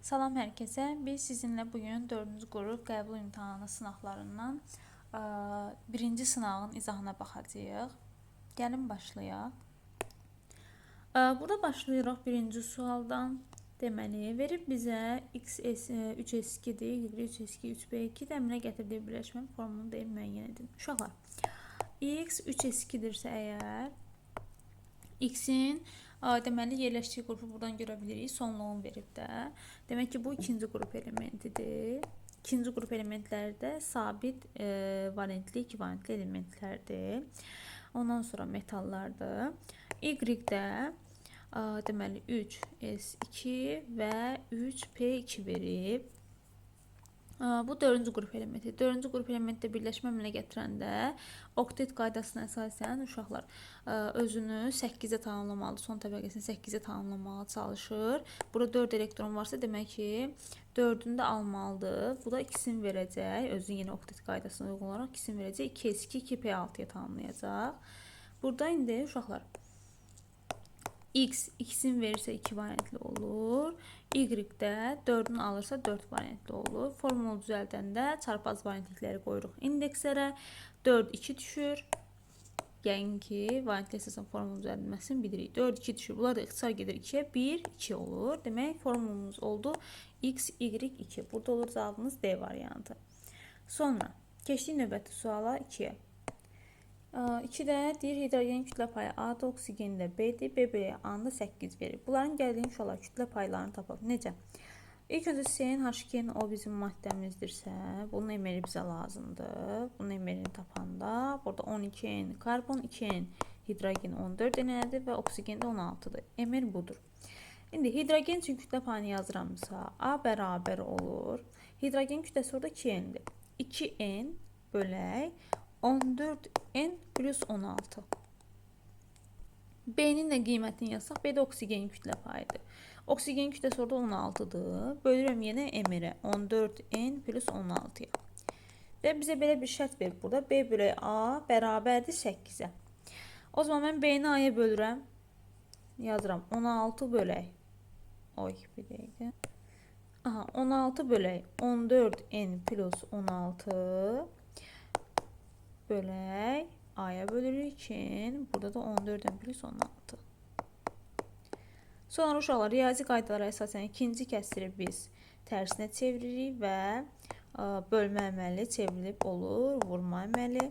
Salam hər kəsə. Biz sizinlə bugün 4-cü qrup qəbul imtahanı sınaqlarından birinci sınağın izahına baxacağıq. Gəlin başlayaq. Burada başlayırıq birinci sualdan. Deməli, verib bizə x 3s2-dir, y 3s2, 3b2 əmrinə gətirdiyi birləşmə formulunu deyib müəyyən edin. Uşaqlar, x 3s2-dirsə əgər, x-in deməli yerləşdiyi qrupu buradan görə bilirik. Sonluğun verib də. Demək ki, bu ikinci qrup elementidir. İkinci qrup elementləri də sabit valentli, ikivalentli elementlərdir. Ondan sonra metallardır. Y-də deməli 3s2 və 3p2 verib. Bu dördüncü qrup elementi. Dördüncü qrup elementdə birləşmə əmrinə gətirəndə oktet qaydasına əsasən uşaqlar özünü 8-ə tamamlamalı, son təbəqəsini 8-ə tamamlamağa çalışır. Burada 4 elektron varsa demək ki 4-ünü də almalıdır. Bu da ikisini verəcək. Özü yenə oktet qaydasına uyğun olaraq ikisini verəcək. 2s2, 2p6-ya tamamlayacaq. Burada indi uşaqlar x ikisini verirsə 2 variantli olur. Y-də 4-ünü alırsa 4 variantli olur. Formulu düzəldəndə çarpaz variantlikləri qoyuruq indekslərə. 4, 2 düşür. Yəni ki, variantli əsasən formulu düzəldilməsini bilirik. 4, 2 düşür. Bunlar da ixtisar gedir 2-yə. 1, 2 olur. Demək, formulumuz oldu x, y, 2. Burada olur cavabımız D variantı. Sonra, keçdik növbəti suala 2-yə. 2-də deyir, hidrogen kütlə payı A-da, oksigen də B-dir. B bölü A-da 8 verir. Bunların gəldiyi uşaqlar kütlə paylarını tapaq. Necə? İlk öncə CN, o bizim maddəmizdirsə, bunun emeri bizə lazımdır. Bunun emerini tapanda, burada 12N karbon, 2N hidrogen 14 Nədir və oksigen də 16-dır. Emer budur. İndi hidrogen üçün kütlə payını yazıramsa, A bərabər olur. Hidrogen kütləsi orada 2N-dir. 2N bölək 14N plus 16. B'nin də qiymətini yazsaq, B də oksigen kütlə payıdır. Oksigen kütləsi orada 16-dır. Bölürəm yenə emirə 14N plus 16-ya. Və bizə belə bir şərt verir burada. B bölü A bərabərdir 8-ə. O zaman mən B-ni A-ya bölürəm. Yazıram 16 bölək. Oy, bir dəqiqə. 16 bölək 14N plus 16 bölək A-ya bölürük için burada da 14N plus 16. Sonra uşaqlar riyazi qaydalara əsasən ikinci kəsri biz tərsinə çeviririk və bölmə əməli çevrilib olur vurma əməli.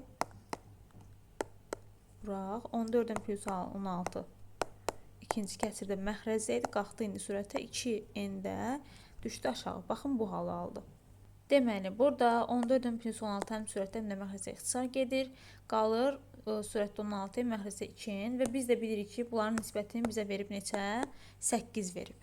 Vuraq 14N plus 16 ikinci kəsirdə məxrəcdə idi, qalxdı indi sürətə 2N də düşdü aşağı. Baxın bu halı aldı. Deməli, burada 14 plus 16 həm sürətdə həm də məxrəcə ixtisar gedir. Qalır sürətdə 16, məxrəcə 2-in və biz də bilirik ki, bunların nisbətini bizə verib neçə? 8 verib.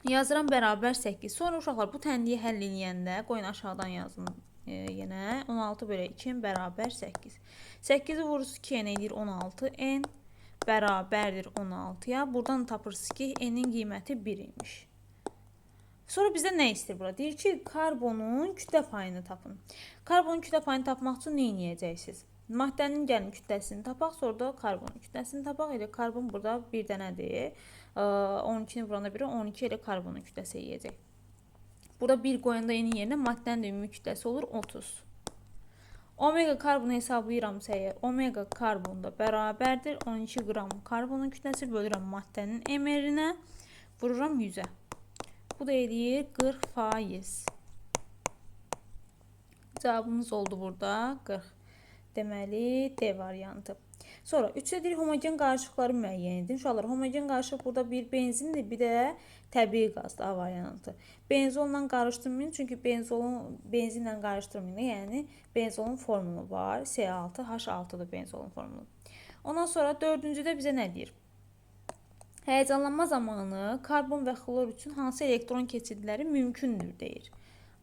Yazıram bərabər 8. Sonra uşaqlar bu tənliyi həll eləyəndə, qoyun aşağıdan yazın yenə. 16 bölək 2-in bərabər 8. 8-i vururuz 2-n edir 16. N bərabərdir 16-ya. Buradan tapırsınız ki, N-in qiyməti 1 imiş. Sonra bizə nə istəyir burada? Deyir ki, karbonun kütlə payını tapın. Karbonun kütlə payını tapmaq üçün nə edəcəksiniz? Maddənin gəlin kütləsini tapaq, sonra da karbonun kütləsini tapaq. Elə karbon burada bir dənədir. 12-ni vuranda biri 12 elə karbonun kütləsi yiyəcək. Burada 1 qoyanda yeni yerinə maddənin də ümumi kütləsi olur 30. Omega karbonu hesablayıramsa əgər, omega karbonda bərabərdir 12 qram karbonun kütləsi bölürəm maddənin emerinə, vururam 100-ə. Bu da eləyir 40%. Cavabımız oldu burada 40. Deməli D variantı. Sonra 3-də deyir homogen qarışıqları müəyyən edin. Uşaqlar, homogen qarışıq burada bir benzindir, bir də təbii qazdır A variantı. Benzolla qarışdırmayın, çünki benzinlə qarışdırmayın. Yəni benzolun formulu var. C6H6-dır benzolun formulu. Ondan sonra 4-cüdə bizə nə deyir? Həyəcanlanma zamanı karbon və xlor üçün hansı elektron keçidləri mümkündür deyir.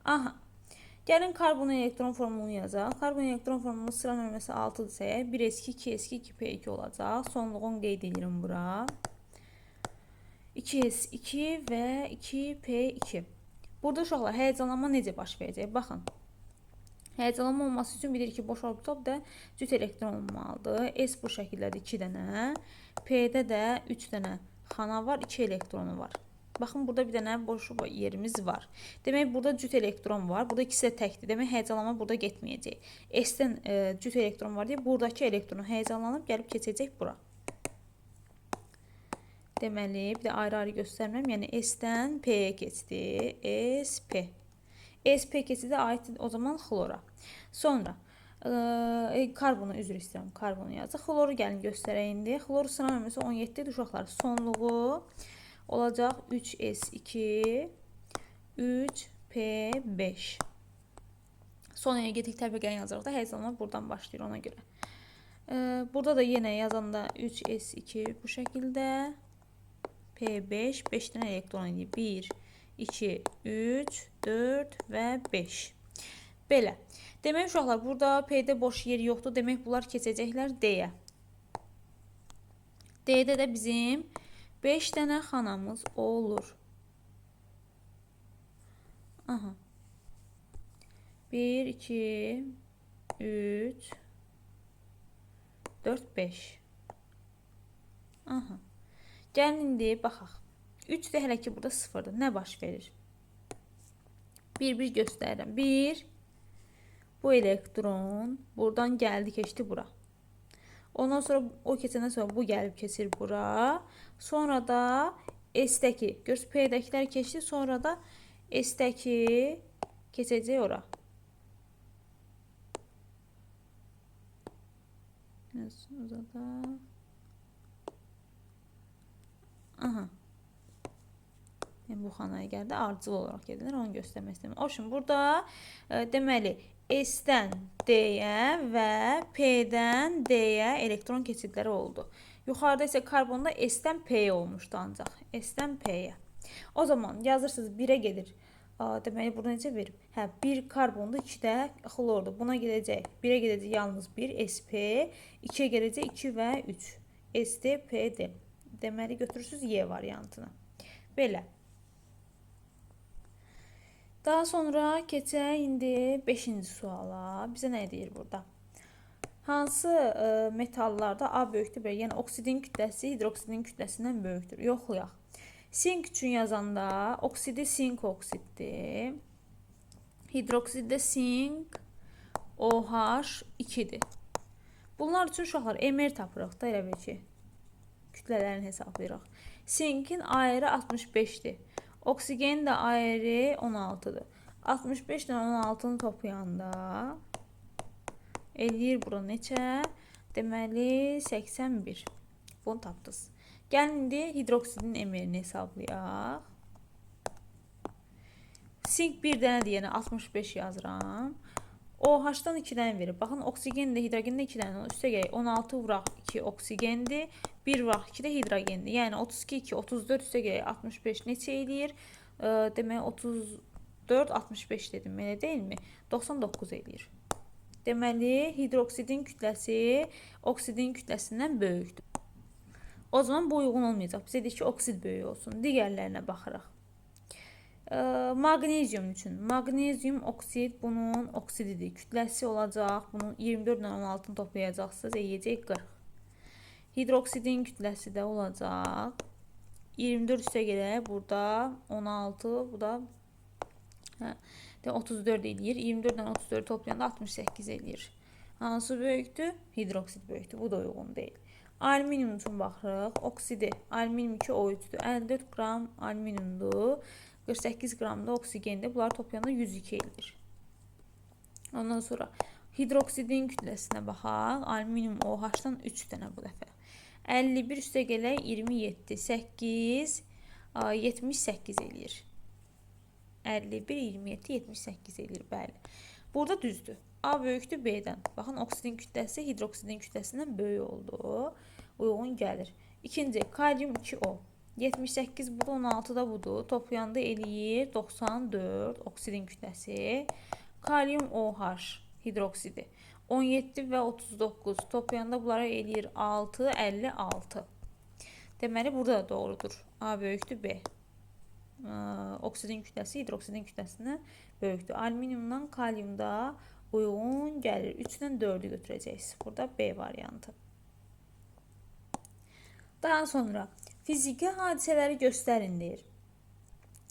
Aha. Gəlin karbonun elektron formulunu yazaq. Karbon elektron formulu sıra nömrəsi 6-dırsa 1s2, 2s2, 2p2 olacaq. Sonluğunu qeyd edirəm bura. 2s2 və 2p2. Burada uşaqlar həyəcanlanma necə baş verəcək? Baxın. Həyəcanlanma olması üçün bilirik ki, boş orbitalda cüt elektron olmalıdır. S bu şəkildədir 2 dənə. P'də də 3 dənə xana var, 2 elektronu var. Baxın, burada bir dənə boş yerimiz var. Demək, burada cüt elektron var. Burada ikisi də təkdir. Demək, həyəcanlanma burada getməyəcək. S-dən cüt elektron var deyə buradakı elektron həyəcanlanıb gəlib keçəcək bura. Deməli, bir də ayrı-ayrı göstərməm. Yəni, S-dən P-yə keçdi. S-P. S-P keçidi aiddir o zaman xlora. Sonra, karbonu, üzr istəyirəm, karbonu yazıq. Xloru gəlin göstərək indi. Xlor sıra nömrəsi 17-dir uşaqlar. Sonluğu olacaq 3S2, 3P5. Sonraya getdik təbəqəni yazırıq da, həyəcanlar buradan başlayır ona görə. Burada da yenə yazanda 3S2 bu şəkildə, P5, 5 dənə elektron edir. 1, 2, 3, 4 və 5. Belə. Demək uşaqlar, burada P-də boş yer yoxdur. Demək bunlar keçəcəklər D-yə. D-də də bizim 5 dənə xanamız olur. Aha. 1, 2, 3, 4, 5. Aha. Gəlin indi baxaq. 3 də hələ ki burada 0-dır. Nə baş verir? Bir göstərirəm. 1, bu elektron buradan gəldi, keçdi bura. Ondan sonra o keçəndən sonra bu gəlib keçir bura. Sonra da S-dəki, görürsünüz P-dəkilər keçdi, sonra da S-dəki keçəcək ora. Aha. Yəni, bu xanaya gəldi, ardıcıl olaraq gedilir, onu göstərmək istəyirəm. O üçün, burada deməli, S-dən D-yə və P-dən D-yə elektron keçidləri oldu. Yuxarıda isə karbonda S-dən P-yə olmuşdu ancaq. S-dən P-yə. O zaman yazırsınız 1-ə gedir. Deməli, burada necə verib? Hə, 1 karbonda 2-də xlordur. Buna gedəcək. 1-ə gedəcək yalnız 1, SP. 2-yə gələcək 2 və 3. SD, PD. Deməli, götürürsünüz Y variantını. Belə. Daha sonra keçək indi 5-ci suala. Bizə nə deyir burada? Hansı metallarda A böyükdür? Yəni, oksidin kütləsi hidroksidin kütləsindən böyükdür. Yoxlayaq. Sink üçün yazanda oksidi sink oksiddir. Hidroksiddə sink OH2-dir. Bunlar üçün uşaqlar MR tapırıq da elə bil ki. Kütlələrini hesablayırıq. Sinkin ayrı 65-dir. Oksigenin də ayrı 16-dır. 65 ilə 16-nı toplayanda eləyir bura neçə? Deməli 81. Bunu tapdınız. Gəlin indi hidroksidin MR-ni hesablayaq. Sink 1 dənədir, yəni 65 yazıram. OH-dan 2 dənə verir. Baxın, oksigen də hidrogen də 2 dənə. Üstə gələk 16 vuraq 2 oksigendir. 1 vuraq 2 də hidrogendir. Yəni 32, 2, 34 üstə gələk 65 neçə eləyir? Demək 34, 65 dedim, elə deyilmi? 99 eləyir. Deməli, hidroksidin kütləsi oksidin kütləsindən böyükdür. O zaman bu uyğun olmayacaq. Bizə deyir ki, oksid böyük olsun. Digərlərinə baxırıq. Magnezium üçün. Magnezium oksid bunun oksididir. Kütləsi olacaq. Bunun 24 ilə 16-nı toplayacaqsınız. Eləyəcək 40. Hidroksidin kütləsi də olacaq. 24 üstə gələk. Burada 16. Bu da 34 eləyir. 24 ilə 34 toplayanda 68 eləyir. Hansı böyükdür? Hidroksid böyükdür. Bu da uyğun deyil. Alüminium üçün baxırıq. Oksidi. Alüminium 2 O3'dür. 54 qram alüminiumdur. 48 qram da oksigendir. Bunları toplayanda 102 eləyir. Ondan sonra hidroksidin kütləsinə baxaq. Alüminium OH-dan 3 dənə bu dəfə. 51 üstə gələk 27. 8, 78 eləyir. 51, 27, 78 eləyir. Bəli. Burada düzdür. A böyükdür B-dən. Baxın, oksidin kütləsi hidroksidin kütləsindən böyük oldu. Uyğun gəlir. İkinci, kalium 2O. 78 budur, 16 da budur. Toplayanda eləyir 94 oksidin kütləsi. Kalium OH hidroksidi. 17 və 39 toplayanda bunlara eləyir 6, 56. Deməli, burada da doğrudur. A böyükdür B. Oksidin kütləsi hidroksidin kütləsindən böyükdür. Alüminiumdan kaliumda uyğun gəlir. 3-dən 4-ü götürəcəksiniz. Burada B variantı. Daha sonra fiziki hadisələri göstərin deyir.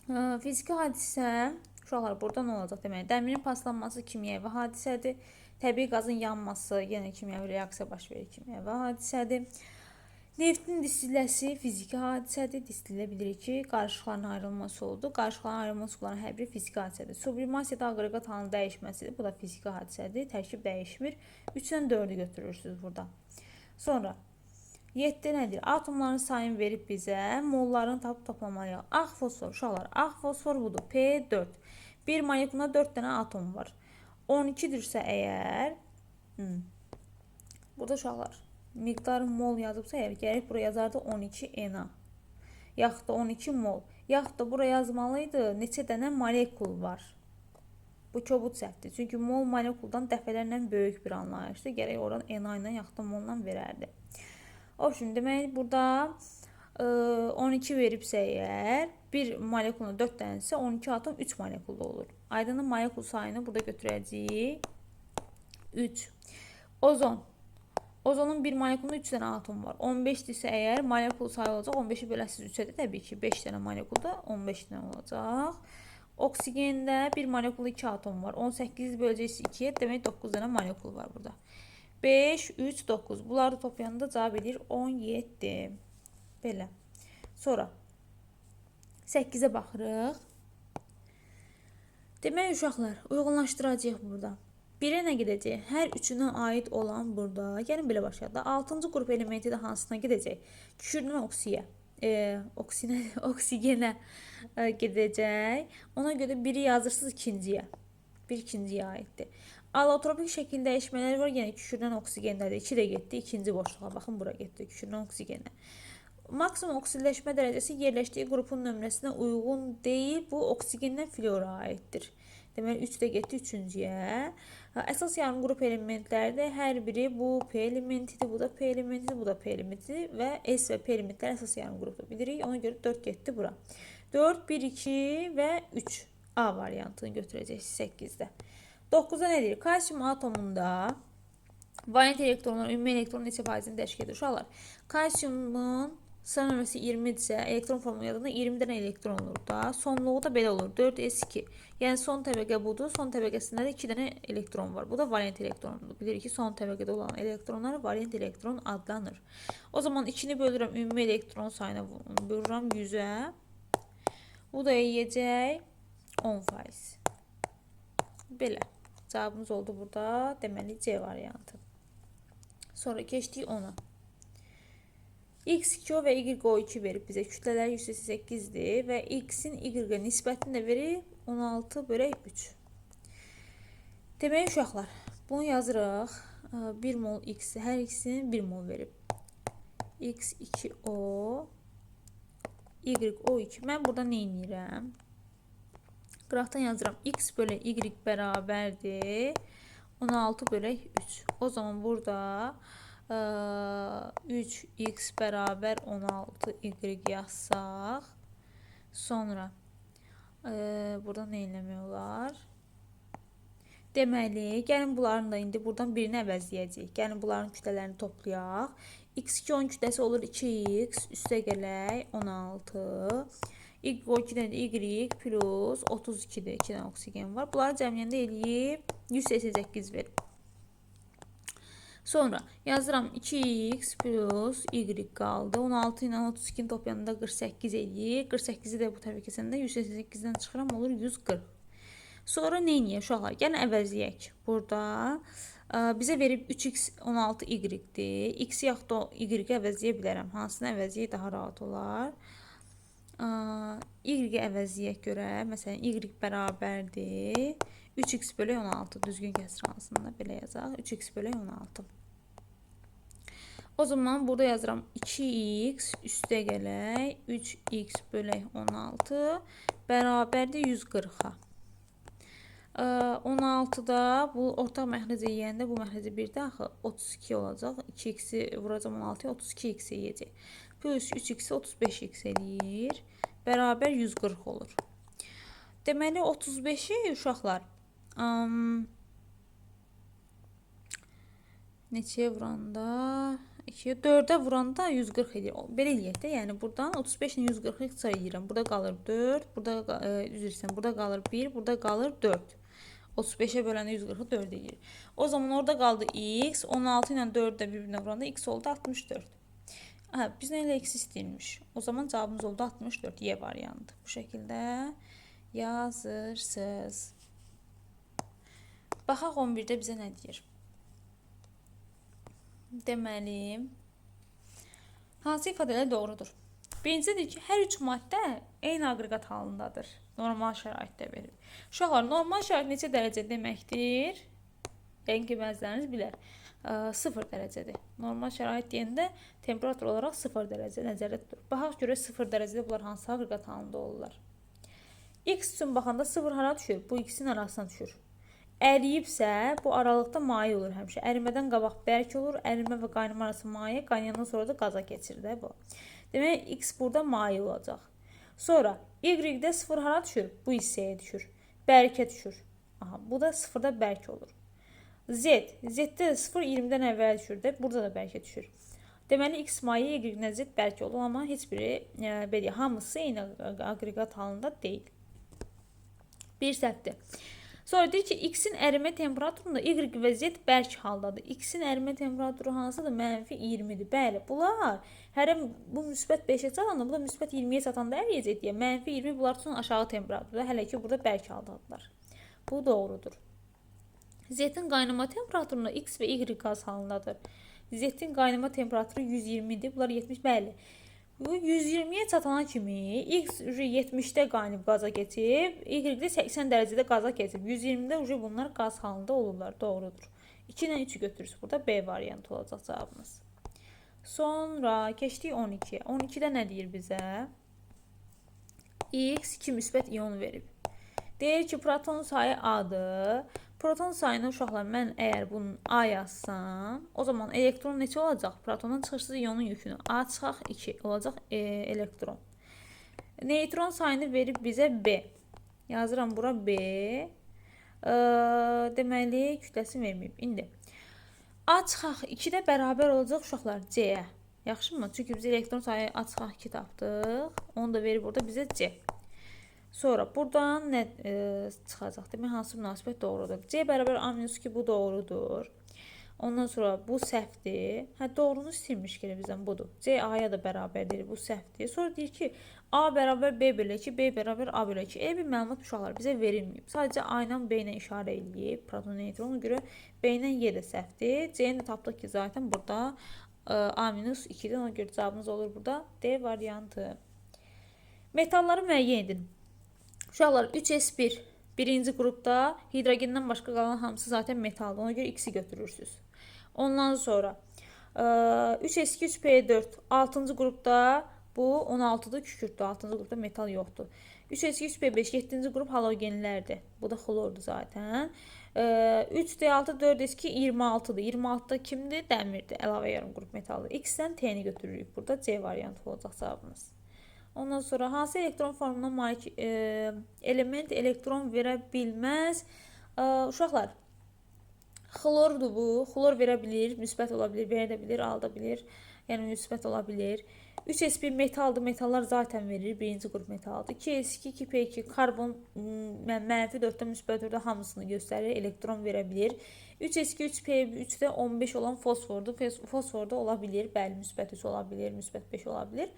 Fiziki hadisə, uşaqlar burada nə olacaq demək? Dəmirin paslanması kimyəvi hadisədir. Təbii qazın yanması yenə kimyəvi reaksiya baş verir, kimyəvi hadisədir. Neftin distiləsi fiziki hadisədir. Distilə bilirik ki, qarışıqların ayrılması oldu. Qarışıqların ayrılması suların hər biri fiziki hadisədir. Sublimasiyada aqreqat halının dəyişməsidir. Bu da fiziki hadisədir. Tərkib dəyişmir. 3-dən 4-ü götürürsünüz burada. Sonra 7 nədir? Atomların sayını verib bizə, mollarını tapıb toplamalıyıq. Ağ fosfor, uşaqlar, ağ fosfor budur. P4. Bir molekulunda 4 dənə atom var. 12-dirsə əgər, burada uşaqlar, miqdarı mol yazıbsa əgər, gərək buraya yazardı 12Na. Yaxud da 12 mol. Yaxud da buraya yazmalıydı neçə dənə molekul var. Bu kobud səhvdir. Çünki mol molekuldan dəfələrlə böyük bir anlayışdır. Gərək oradan Na ilə yaxud da molla verərdi. O üçün demək burada 12 veribsə əgər, bir molekulun 4 dənəsə 12 atom 3 molekulda olur. Aydının molekul sayını burada götürəcəyik 3. Ozon. Ozonun bir molekulunda 3 dənə atom var. 15-dirsə əgər molekul sayı olacaq 15-i böləsiz 3-ə də təbii ki 5 dənə molekulda 15 dənə olacaq. Oksigende bir molekulda 2 atom var. 18 böləcəyiz 2-yə, demək 9 dənə molekul var burada. 5, 3, 9. Bunları toplayanda cavab edir 17. Belə. Sonra 8-ə baxırıq. Demək uşaqlar, uyğunlaşdıracağıq burada. 1-ə nə gedəcək? Hər üçünə aid olan burada. Gəlin belə başlayaq da. 6-cı qrup elementi də hansına gedəcək? Kükürdün oksigenə gedəcək. Ona görə biri yazırsınız ikinciyə. Bir ikinciyə aiddir. Allotropik şəkil dəyişmələri var. Yəni kükürdün oksigendədir. 2 də getdi. İkinci boşluğa. Baxın bura getdi. Kükürdün oksigenə. Maksimum oksilləşmə dərəcəsi yerləşdiyi qrupun nömrəsinə uyğun deyil. Bu oksigendən fluora aiddir. Deməli 3 də getdi 3-cüyə. Əsas yarım qrup elementləri də hər biri bu P elementidir, bu da P elementidir, bu da P elementidir və S və P elementləri əsas yarım qrupda bilirik. Ona görə 4 getdi bura. 4, 1, 2 və 3 A variantını götürəcəksiniz 8-də. 9-da nə deyir? Kalsium atomunda valent elektronlar ümumi elektron neçə faizini təşkil edir? Uşaqlar, kalsiumun sıra nömrəsi 20-dirsə, elektron formunu yadında 20 dənə elektron olur da. Sonluğu da belə olur, 4s2. Yəni son təbəqə budur, son təbəqəsində də 2 dənə elektron var. Bu da valent elektrondur. Bilirik ki, son təbəqədə olan elektronlar valent elektron adlanır. O zaman 2-ni bölürəm, ümumi elektron sayına bölürəm 100-ə. Bu da yiyəcək 10%. Belə. Cavabımız oldu burada. Deməli C variantı. Sonra keçdik 10-a. X2O və YO2 verib bizə. Kütlələri 108-dir və X-in Y-ə nisbətini də verib 16 bölək 3. Demək uşaqlar, bunu yazırıq. 1 mol X, hər ikisini 1 mol verib. X2O, YO2. Mən burada nə edirəm? Qıraqdan yazıram. X bölü Y bərabərdir 16 bölək 3. O zaman burada 3x bərabər 16y yazsaq. Sonra burada nə eləmək olar? Deməli, gəlin bunların da indi buradan birini əvəzləyəcəyik. Gəlin bunların kütlələrini toplayaq. X2-nin kütləsi olur 2x, üstə gələk 16. Y2-dən Y plus 32-dir. 2 dənə oksigen var. Bunları cəmləyəndə eləyib 188 verir. Sonra yazıram 2x plus y qaldı. 16 ilə 32-ni toplayanda 48 eləyir. 48-i də bu tərəfə keçəndə 188-dən çıxıram, olur 140. Sonra nə edəyək uşaqlar? Gəlin əvəzləyək. Burada bizə verib 3x 16y-dir. X yaxud da y-i əvəzləyə bilərəm. Hansını əvəzləyək daha rahat olar. Y-i əvəzləyək görə, məsələn, y bərabərdir 3x bölü 16, düzgün kəsr hansında belə yazaq, 3x bölü 16. O zaman burada yazıram 2x üstə gələk 3x bölü 16 bərabərdir 140-a. 16-da bu ortaq məxrəcə yeyəndə bu məxrəcə 1-də axı 32 olacaq. 2x-i vuracam 16-ya, 32x yeyəcək. Plus 3x 35x eləyir. Bərabər 140 olur. Deməli 35-i uşaqlar neçəyə vuranda 2 4-ə vuranda 140 edir. Belə eləyək də, yəni buradan 35 ilə 140 sayıram. Burada qalır 4, burada üzr istəyirəm, burada qalır 1, burada qalır 4. 35'e böləndə 140'ı 4 edir. O zaman orada qaldı x, 16 ilə 4 də bir-birinə vuranda x oldu 64. Hə, bizdən elə x istəyilmiş. O zaman cavabımız oldu 64, Y variantı. Bu şəkildə yazırsınız. Baxaq 11-də bizə nə deyir? Deməli, hansı ifadələr doğrudur? Birincidir ki, hər üç maddə eyni aqreqat halındadır. Normal şəraitdə verir. Uşaqlar, normal şərait neçə dərəcə deməkdir? Yəni ki, bəziləriniz bilər. 0 dərəcədir. Normal şərait deyəndə temperatur olaraq 0 dərəcə nəzərdə tutulur. Baxaq görək 0 dərəcədə bunlar hansı aqreqat halında olurlar? X üçün baxanda 0 hara düşür? Bu ikisinin arasına düşür. Əriyibsə, bu aralıqda maye olur həmişə. Ərimədən qabaq bərk olur, ərimə və qaynama arası maye, qaynayandan sonra da qaza keçir də bu. Demək, X burada maye olacaq. Sonra, Y-də 0 hara düşür? Bu hissəyə düşür. Bərkə düşür. Aha, bu da 0-da bərk olur. Z-də 0 20-dən əvvəl düşür də, burada da bərkə düşür. Deməli, X maye, Y-də Z bərk olur, amma heç biri, belə, hamısı eyni aqreqat halında deyil. Bir səhvdir. Sonra deyir ki, X-in ərimə temperaturunda Y və Z bərk haldadır. X-in ərimə temperaturu hansıdır? Mənfi 20-dir. Bəli, bunlar hərəm bu müsbət 5-ə çatanda, bu da müsbət 20-yə çatanda əriyəcək deyə. Mənfi 20 bunlar üçün aşağı temperaturda, hələ ki, burada bərk haldadılar. Bu doğrudur. Z-in qaynama temperaturunda X və Y qaz halındadır. Z-in qaynama temperaturu 120-dir. Bunlar 70, bəli. Bu 120-yə çatana kimi X 70-də qaynayıb qaza keçib, Y-də 80 dərəcədə qaza keçib. 120-də bunlar qaz halında olurlar. Doğrudur. 2 ilə 3'ü götürürüz. Burada B variantı olacaq cavabımız. Sonra keçdik 12-yə. 12-də nə deyir bizə? X 2 müsbət ion verib. Deyir ki, proton sayı A-dır. Proton sayını uşaqlar, mən əgər bunun A yazsam, o zaman elektron neçə olacaq? Protonun çıxırsız ionun yükünü. A çıxaq 2 olacaq elektron. Neutron sayını verib bizə B. Yazıram bura B. Deməli, kütləsi verməyib. İndi A çıxaq 2 də bərabər olacaq uşaqlar C-yə. Yaxşı mı? Çünki biz elektron sayı A çıxaq 2 tapdıq. Onu da verib burada bizə C. Sonra buradan nə çıxacaq? Demək, hansı münasibət doğrudur? C bərabər A-2 bu doğrudur. Ondan sonra bu səhvdir. Hə, doğrunu silmiş ki, bizdən budur. C A-ya da bərabərdir, bu səhvdir. Sonra deyir ki, A bərabər B bölü 2, B bərabər A bölü 2. Bir məlumat uşaqlar bizə verilməyib. Sadəcə A ilə B ilə işarə edilib. Proton neytron, ona görə B ilə Y də səhvdir. C-ni də tapdıq ki, zaten burada A-2-dir. Ona görə cavabımız olur burada D variantı. Metalları müəyyən edin. Uşaqlar 3s1 birinci qrupda hidrogendən başqa qalan hamısı zaten metaldır. Ona görə X-i götürürsünüz. Ondan sonra 3s2 3p4 6-cı qrupda bu 16-dır, kükürdür. 6-cı qrupda metal yoxdur. 3s2 3p5 7-ci qrup halogenlərdir. Bu da xlordur zaten. 3d6 4s2 26-dır. 26-da kimdir? Dəmirdir. Əlavə yarım qrup metaldır. X-dən T-ni götürürük. Burada C variantı olacaq cavabımız. Ondan sonra hansı elektron formuna malik element elektron verə bilməz? Uşaqlar, xlordur bu. Xlor verə bilir, müsbət ola bilir, verə də bilir, alda bilir. Yəni müsbət ola bilir. 3s1 metaldır, metallar zaten verir, birinci qrup metaldır. 2s2, 2p2 karbon mənfi 4-də müsbət 4-də hamısını göstərir, elektron verə bilir. 3s2, 3p3-də 15 olan fosfordur. Fosfor da ola bilir, bəli, müsbət 3 ola bilir, müsbət 5 ola bilir.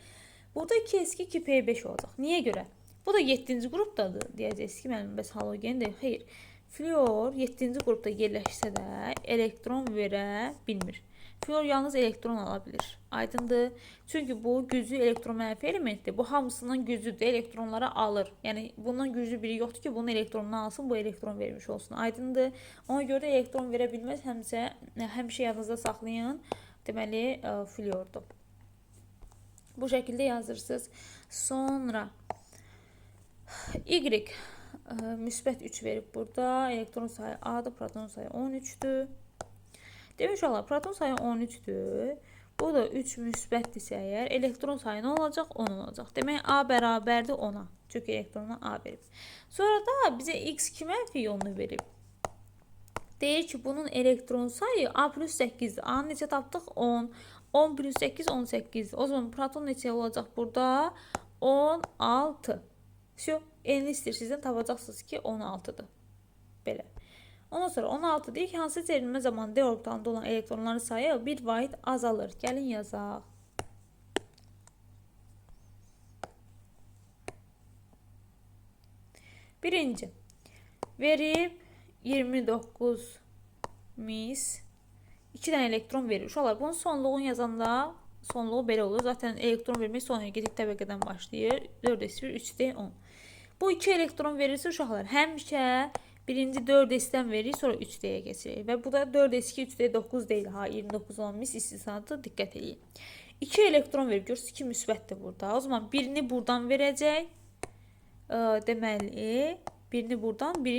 Burada 2s2, 2p5 olacaq. Niyə görə? Bu da 7-ci qrupdadır. Deyəcəksiniz ki, mənim bəs halogendir. Xeyr. Fluor 7-ci qrupda yerləşsə də elektron verə bilmir. Fluor yalnız elektron ala bilir. Aydındır. Çünki bu güclü elektromənfi elementdir. Bu hamısından güclüdür. Elektronları alır. Yəni bundan güclü biri yoxdur ki, bunun elektronunu alsın, bu elektron vermiş olsun. Aydındır. Ona görə də elektron verə bilməz. Həmişə yadınızda saxlayın. Deməli, fluordur. Bu şəkildə yazırsınız. Sonra Y müsbət 3 verib burada. Elektron sayı A-dır, proton sayı 13'dür. Demək uşaqlar, proton sayı 13'dür. Bu da 3 müsbətdirsə əgər, elektron sayı nə olacaq? 10 olacaq. Demək A bərabərdir 10-a. Çünki elektronuna A verib. Sonra da bizə X mənfi ionunu verib. Deyir ki, bunun elektron sayı A plus 8'dir. A-nı necə tapdıq? 10. 10 plus 8 18. O zaman proton neçə olacaq burada? 16. Şu, n istəyirsizdən tapacaqsınız ki 16'dır. Belə. Ondan sonra 16 deyək ki, hansı çevrilmə zamanı d orbitalında olan elektronların sayı 1 vahid azalır. Gəlin yazaq. Birinci. Verib 29 mis 2 dənə elektron verir. Uşaqlar, bunun sonluğunu yazanda sonluğu belə olur. Zaten elektron vermək son energetik təbəqədən başlayır. 4s1, 3d10. Bu 2 elektron verirsə uşaqlar, həmişə birinci 4s'dən verir, sonra 3d'yə keçirik. Və bu da 4s2, 3d9 deyil. Ha, 29 olan mis istisnadır. Diqqət edin. 2 elektron verir. Görürsünüz ki, müsbətdir burada. O zaman birini buradan verəcək. Deməli, birini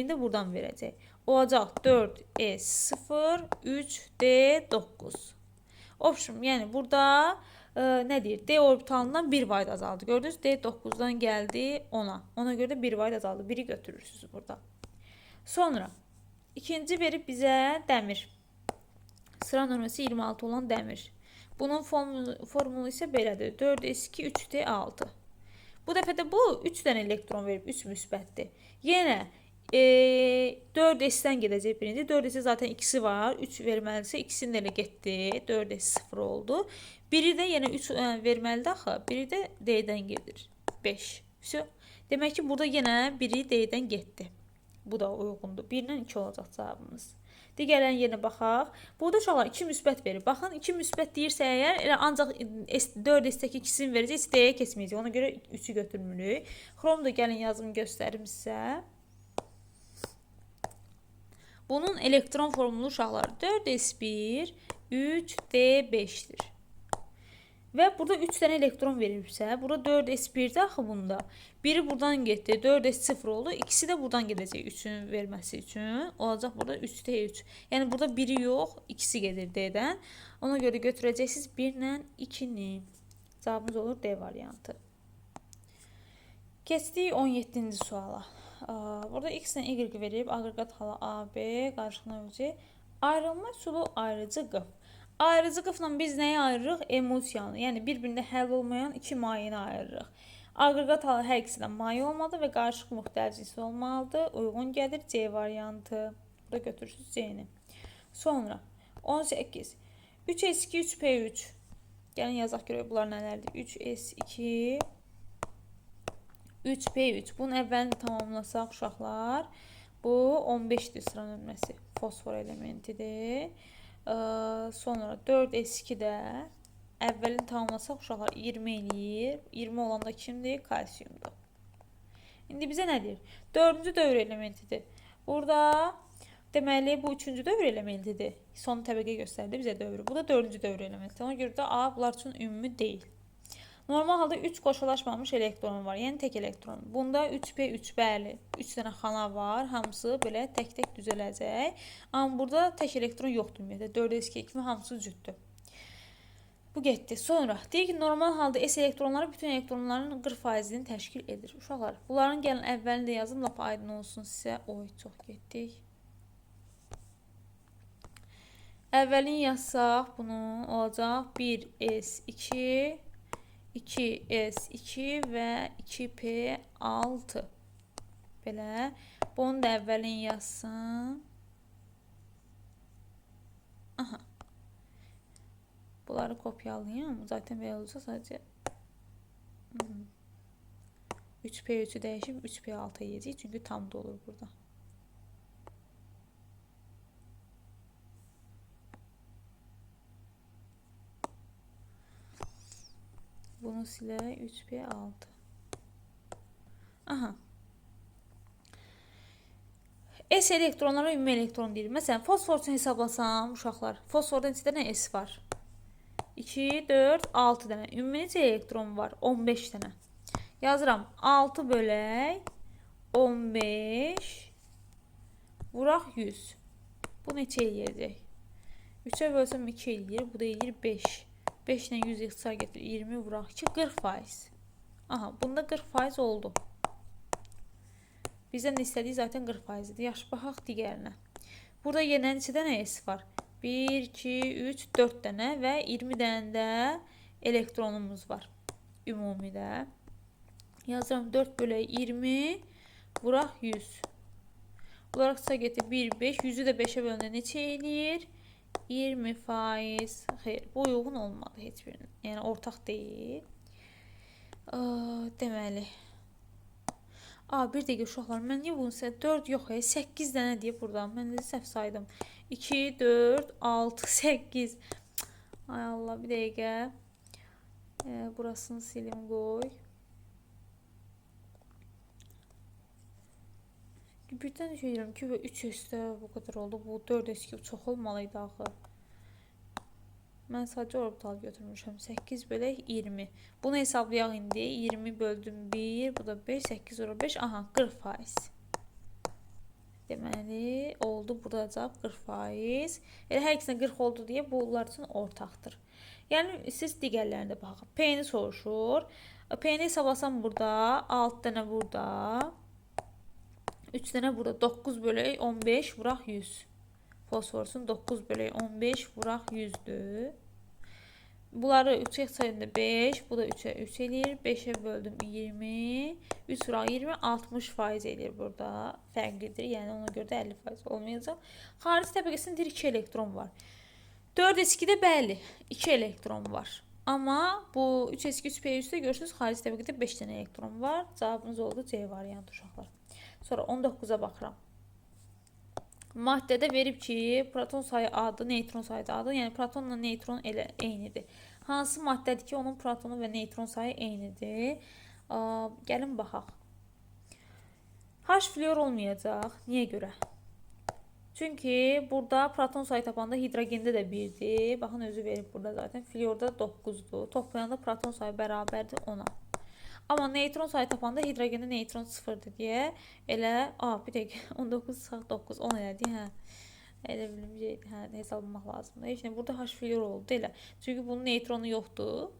de buradan verəcək. Olacaq 4s0, 3d9. Option, yəni burada nə deyir? D orbitalından 1 vahid azaldı. Gördünüz, D9'dan gəldi 10'a. Ona görə də 1 vahid azaldı. 1'i götürürsünüz burada. Sonra ikinci verib bizə dəmir. Sıra nömrəsi 26 olan dəmir. Bunun formulu isə belədir. 4s2, 3d6. Bu dəfə də bu 3 dənə elektron verib, 3 müsbətdir. Yenə 4s'dən gedəcək birinci. 4s zaten ikisi var. 3 verməlidirsə ikisini də elə getdi. 4s0 oldu. Biri də yenə 3 verməlidir axı. Biri də d-dən gedir. 5. Demək ki, burada yenə biri d-dən getdi. Bu da uyğundur. 1-dən 2 olacaq cavabımız. Digərlərin yerinə baxaq. Burada uşaqlar 2 müsbət verir. Baxın, 2 müsbət deyirsə əgər, elə ancaq 4s'dəki ikisini verəcək, d-yə keçməyəcək. Ona görə 3'ü götürmürük. Xromda gəlin yazım göstərim sizə. Bunun elektron formulu uşaqlar 4s1, 3d5'dir. Və burada 3 dənə elektron verilibsə, burada 4s1'də axı bunda. Biri buradan getdi, 4s0 oldu. İkisi də buradan gedəcək 3'ün verməsi üçün. Olacaq burada 3d3. Yəni burada biri yox, ikisi gedir d-dən. Ona görə götürəcəksiniz 1 ilə 2-ni. Cavabımız olur D variantı. Keçdik 17-ci suala. Burada x ilə y verib, aqreqat halı AB, qarşılığına ölçək. Ayrılma üsulu ayrıcı qıf. Ayrıcı qıfla biz nəyi ayırırıq? Emulsiyanı, yəni bir-birində həll olmayan iki mayeni ayırırıq. Aqreqat halı hər ikisindən maye olmalı və qarışıq müxtəlif cinsi olmalıdır. Uyğun gəlir C variantı. Burada götürürsünüz C-ni. Sonra 18. 3s2, 3p3. Gəlin yazaq görək bunlar nələrdir? 3s2, 3p3. Bunun əvvəlini tamamlasaq uşaqlar. Bu 15'dir sıra nömrəsi. Fosfor elementidir. Sonra 4s2-də əvvəlini tamamlasaq uşaqlar 20 eləyir. 20 olanda kimdir? Kalsiyumdur. İndi bizə nə deyir? 4-cü dövr elementidir. Burada deməli bu 3-cü dövr elementidir. Son təbəqə göstərdi bizə dövrü. Bu da 4-cü dövr elementidir. Ona görə də A bunlar üçün ümumi deyil. Normal halda 3 qoşulaşmamış elektron var. Yəni tək elektron. Bunda 3p3 bəli. 3 dənə xana var. Hamısı belə tək-tək düzələcək. Amma burada tək elektron yoxdur ümumiyyətlə. 4s2 kimi hamısı cütdür. Bu getdi. Sonra deyək ki, normal halda S elektronları bütün elektronların 40%-ni təşkil edir. Uşaqlar, bunların gəlin əvvəlini də yazım, lap aydın olsun sizə. Oy, çox getdik. Əvvəlini yazsaq bunu olacaq 1s2 2s2 və 2p6. Belə. Bunu da əvvəlini yazsam. Aha. Bunları kopyalayayım. Zaten belə olursa sadəcə 3p3'ü dəyişib 3p6 yiyəcək. Çünki tam da olur burada. Bunu silə 3p6. Aha. S elektronlara ümumi elektron deyir. Məsələn, fosfor üçün hesablasam uşaqlar. Fosforda neçə dənə S var? 2, 4, 6 dənə. Ümumi neçə elektron var? 15 dənə. Yazıram. 6 bölək 15 vuraq 100. Bu neçə eləyəcək? 3'ə bölsəm 2 eləyir. Bu da eləyir 5. 5 ilə 100 ixtisar getirir. 20 vuraq ki 40%. Aha, bunda 40% oldu. Bizdən istədiyi zaten 40%-dir. Yaxşı, baxaq digərinə. Burada yenə neçə dənə S var? 1, 2, 3, 4 dənə və 20 dənə də elektronumuz var ümumidə. Yazıram 4 bölü 20 vuraq 100. Bunlar qısa getir 1, 5. 100'ü də 5'ə bölündə neçə eləyir? 20%. Xeyr, bu uyğun olmadı heç birinin. Yəni ortaq deyil. Deməli. Bir dəqiqə uşaqlar, mən niyə bunu 4 yox, 8 dənə deyə burada. Mən də səhv saydım. 2, 4, 6, 8. Ay Allah, bir dəqiqə. Burasını silim qoy. Birdən düşünürəm ki, 3 üstə bu qədər oldu. Bu 4 eski çox olmalıydı axı. Mən sadəcə orbital götürmüşəm. 8 bölək 20. Bunu hesablayaq indi. 20 böldüm 1. Bu da 5. 8 olur 5. Aha, 40%. Deməli, oldu. Burada cavab 40%. Elə hər ikisinə 40 oldu deyə bunlar üçün ortaqdır. Yəni, siz digərlərində baxın. P-ni soruşur. P-ni hesablasam burada. 6 dənə burada. 3 dənə burada. 9 bölək 15 vuraq 100. Fosforsun 9 bölək 15 vuraq 100'dür. Bunları 3'ə sayında 5. Bu da 3'ə 3 eləyir. 5'ə böldüm 20. 3 vuraq 20. 60% eləyir burada. Fərqlidir. Yəni ona görə də 50% olmayacaq. Xarici təbəqəsində deyir 2 elektron var. 4s2-də bəli 2 elektron var. Amma bu 3s2 3p3-də görürsünüz xarici təbəqədə 5 dənə elektron var. Cavabımız oldu C variantı uşaqlar. Sonra 19'a baxıram. Maddədə verib ki, proton sayı adı, neytron sayı adı, yəni protonla neytron elə eynidir. Hansı maddədir ki, onun protonu və neytron sayı eynidir? Gəlin baxaq. H fluor olmayacaq. Niyə görə? Çünki burada proton sayı tapanda hidrogende də 1'dir. Baxın, özü verib burada zaten. Fluorda 9'dur. Toplayanda proton sayı bərabərdir 10'a. Amma neytron sayı tapanda hidrogende neytron 0'dır deyə elə, bir dəqiqə 19 çıxaq 9 10 elədi, elə bilim hesablamaq lazımdır. Heç nə, burada H fluor oldu elə. Çünki bunun neytronu yoxdur.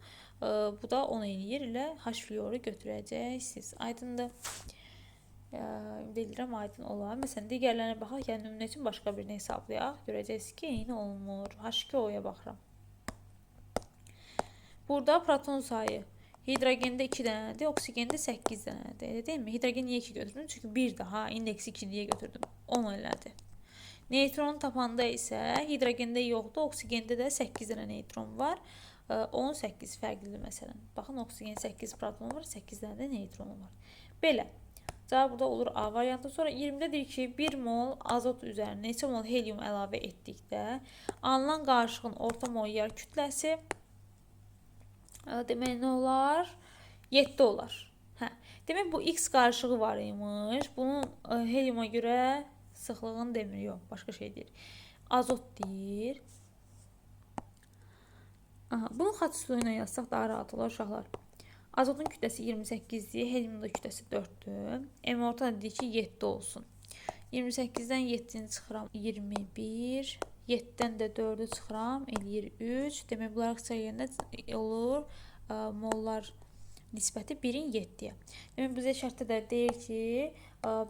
Bu da 10 eləyir, elə H fluoru götürəcəksiniz. Aydındır. Bilirəm, aydın olar. Məsələn, digərlərinə baxaq, yəni nümunə üçün başqa birini hesablayaq. Görəcəksiniz ki, eyni olmur. H2O-ya baxıram. Burada proton sayı. Hidrogende 2 dənədir, oksigende 8 dənədir. Elə deyilmi? Hidrogen niyə 2 götürdüm? Çünki 1 daha indeksi 2 deyə götürdüm. 10 elədi. Neytronu tapanda isə hidrogende yoxdur, oksigende də 8 dənə neytron var. 18 fərqlidir məsələn. Baxın, oksigen 8 protonu var, 8 dənə də neytronu var. Belə. Cavab burada olur A variantı. Sonra 20'də deyir ki, 1 mol azot üzərinə neçə mol helium əlavə etdikdə alınan qarışığın orta molyar kütləsi demək nə olar? 7 olar. Demək bu X qarışığı var imiş. Bunun heliuma görə sıxlığını demir, yox, başqa şey deyir. Azot deyir. Bunu xaç üsulu ilə yazsaq daha rahat olar uşaqlar. Azotun kütləsi 28-dir, heliumun da kütləsi 4-dür. M orta deyir ki 7 olsun. 28-dən 7-ni çıxıram 21. 7-dən də 4'ü çıxıram, eləyir 3. Demək, bunlar qısa yerində olur mollar nisbəti 1'in 7'yə. Demək, bizə şərtdə də deyir ki,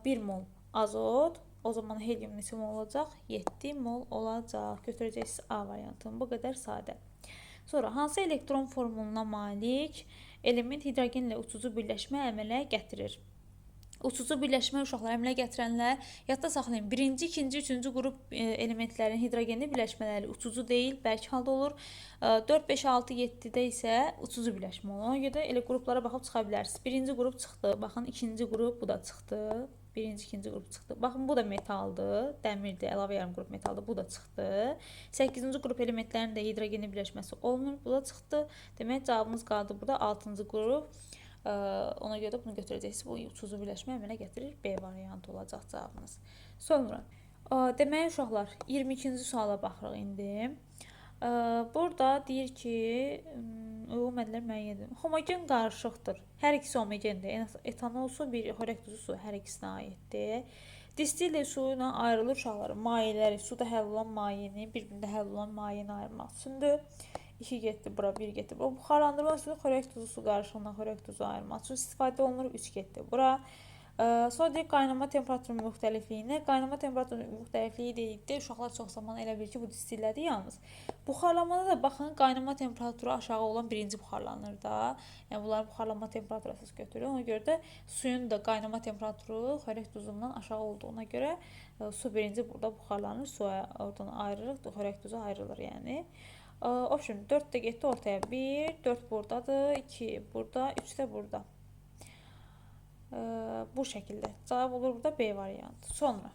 1 mol azot, o zaman helium neçə mol olacaq? 7 mol olacaq. Götürəcəksiniz A variantını. Bu qədər sadə. Sonra, hansı elektron formuluna malik element hidrogenlə uçucu birləşmə əmələ gətirir? Uçucu birləşmə uşaqlar əmələ gətirənlər yadda saxlayın. 1-ci, 2-ci, 3-cü qrup elementlərin hidrogenli birləşmələri uçucu deyil, bəlkə halda olur. 4, 5, 6, 7-də isə uçucu birləşmə olur. Ona görə elə qruplara baxıb çıxa bilərsiniz. 1-ci qrup çıxdı. Baxın, 2-ci qrup bu da çıxdı. 1-ci, 2-ci qrup çıxdı. Baxın, bu da metaldır, dəmirdir, əlavə yarım qrup metaldır, bu da çıxdı. 8-ci qrup elementlərin də hidrogenli birləşməsi olmur, bu da çıxdı. Demək, cavabımız qaldı burada 6-cı qrup. Ona görə də bunu götürəcəksiniz. Bu uçucu birləşmə əmələ gətirir. B variantı olacaq cavabınız. Sonra, demək uşaqlar, 22-ci suala baxırıq indi. Burada deyir ki, uyğun məddələr müəyyəndir. Homogen qarışıqdır. Hər ikisi homogendir. Etanol su, bir xorəktuzu su hər ikisinə aiddir. Distilli suyu ilə ayrılır uşaqlar. Mayeləri, suda həll olan mayeni, bir-birində həll olan mayeni ayırmaq üçündür. 2 getdi bura, 1 getdi bura. Buxarlandırma üsulu xorək tuzu su qarışığından xorək tuzu ayırmaq üçün istifadə olunur. 3 getdi bura. Sonra deyək qaynama temperaturu müxtəlifliyinə. Qaynama temperaturu müxtəlifliyi dedikdə uşaqlar çox zaman elə bilir ki, bu distillədir yalnız. Buxarlamada da baxın, qaynama temperaturu aşağı olan birinci buxarlanır da. Yəni bunların buxarlanma temperaturu əsas götürülür. Ona görə də suyun da qaynama temperaturu xörək duzundan aşağı olduğuna görə su birinci burada buxarlanır, suya oradan ayrılır, xörək duzu ayrılır yəni. Option 4 də getdi ortaya. 1, 4 buradadır, 2 burada, 3 də burada. Bu şəkildə. Cavab olur burada B variantı. Sonra